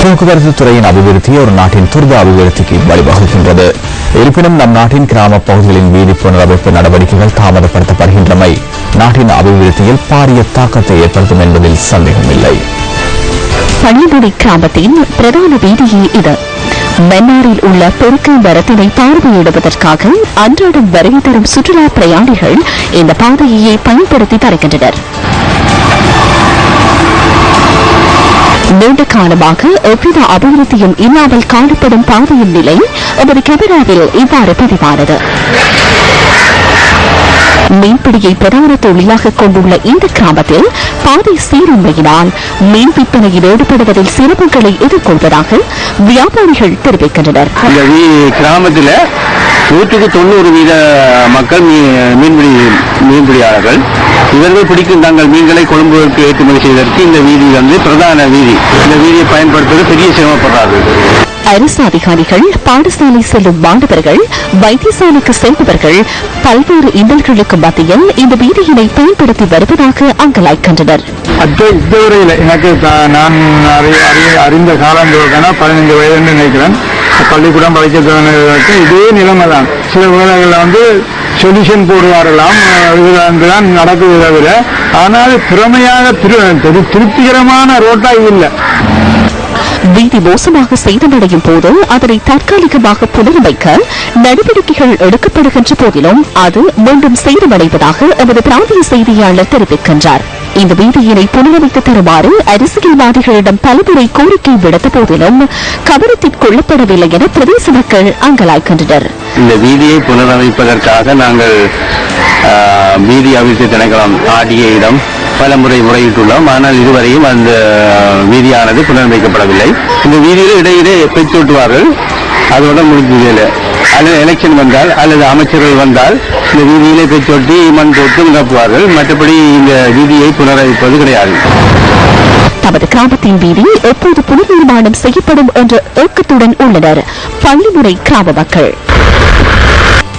போக்குவரத்து துறையின் அபிவிருத்தி ஒரு நாட்டின் துரித அபிவிருத்திக்கு வழிவகுக்கின்றது. இருப்பினும் நம் நாட்டின் கிராம பகுதிகளின் வீதி புனரமைப்பு நடவடிக்கைகள் தாமதப்படுத்தப்படுகின்றமை நாட்டின் அபிவிருத்தியில் பாரிய தாக்கத்தை ஏற்படுத்தும் என்பதில் சந்தேகமில்லை. பள்ளிமுனை கிராமத்தின் பிரதான வீதியே இது. மன்னாரில் உள்ள பெருக்கை மரத்தினை பார்வையிடுவதற்காக அன்றாடம் வருகை தரும் சுற்றுலா பிரயாணிகள் இந்த பாதையை பயன்படுத்தி வருகின்றனர். நீண்ட காலமாக எவ்வித அபிவிருத்தியும் இல்லாமல் காணப்படும் பாதையின் நிலை எமது கேமராவில் இவ்வாறு பதிவானது. மீன்பிடியை பிரதான தொழிலாக கொண்டுள்ள இந்த கிராமத்தில் பாதை சீரின்மையினால் மீன் விற்பனையில் ஈடுபடுவதில் சிரமங்களை எதிர்கொள்வதாக வியாபாரிகள் தெரிவிக்கின்றனர். இந்த கிராமத்தில் 190% மக்கள் மீன்பிடியாளர்கள். இவர்கள் பிடிக்கும் தங்கள் மீன்களை கொழும்புக்கு ஏற்றுமதி செய்வதற்கு இந்த வீதி பிரதான வீதி. இந்த வீதியை பயன்படுத்துவது பெரிய சிரமப்படுறார்கள். அரசு அதிகாரிகள், பாடசாலை செல்லும் மாணவர்கள், வைத்தியசாலைக்கு செல்பவர்கள் பல்வேறு இன்னல்களுக்கு மத்தியில் இந்த வீதியினை பயன்படுத்தி வருவதாக அங்கலாய்க்கின்றனர். இதுவரையில் எனக்கு நான் அறிந்த காலந்தோக்கான 15 வயது நினைக்கிறேன். பள்ளிக்கூடம் படிக்கிறதுக்கு இதே நிலைமை தான். சில வேளைகளில் சொல்யூஷன் போடுவாரெல்லாம் இதுதான் நடக்குது தவிர, ஆனால் திறமையாக திருப்திகரமான ரோட்டா இல்லை. வீதி மோசமாக சேதமடையும் போது அதனை தற்காலிகமாக புனரமைக்க நடவடிக்கைகள் எடுக்கப்படுகின்ற போதிலும் அது மீண்டும் சேதமடைவதாக எமது பிராந்திய செய்தியாளர் தெரிவிக்கின்றார். இந்த வீதியினை புனரமைத்து தருமாறு அரசியல்வாதிகளிடம் பலமுறை கோரிக்கை விடுத்த போதிலும் கவனத்தில் கொள்ளப்படவில்லை என பிரதேச மக்கள் அங்கலாய்க்கின்றனர். இந்த வீதியை புனரமைப்பதற்காக நாங்கள் வீதி அபிவிருத்தி திணைக்களம் ஆடியிடம் பல முறையிட்டுள்ளோம். ஆனால் இதுவரையும் அந்த வீதியானது புனரமைக்கப்படவில்லை. இந்த வீதியில் இடையிலே பெற்றோட்டுவார்கள், அதோட முடிஞ்சதில்லை. அல்லது எலெக்ஷன் வந்தால் அல்லது அமைச்சர்கள் வந்தால் இந்த வீதியிலே பெற்றோட்டி மண் போட்டு நிரப்புவார்கள். மற்றபடி இந்த வீதியை புனரமைப்பது கிடையாது. தமது கிராமத்தின் வீதி எப்போது புனர் நிர்மாணம் செய்யப்படும் என்ற ஏக்கத்துடன் உள்ளனர் பள்ளிமுறை கிராம மக்கள்.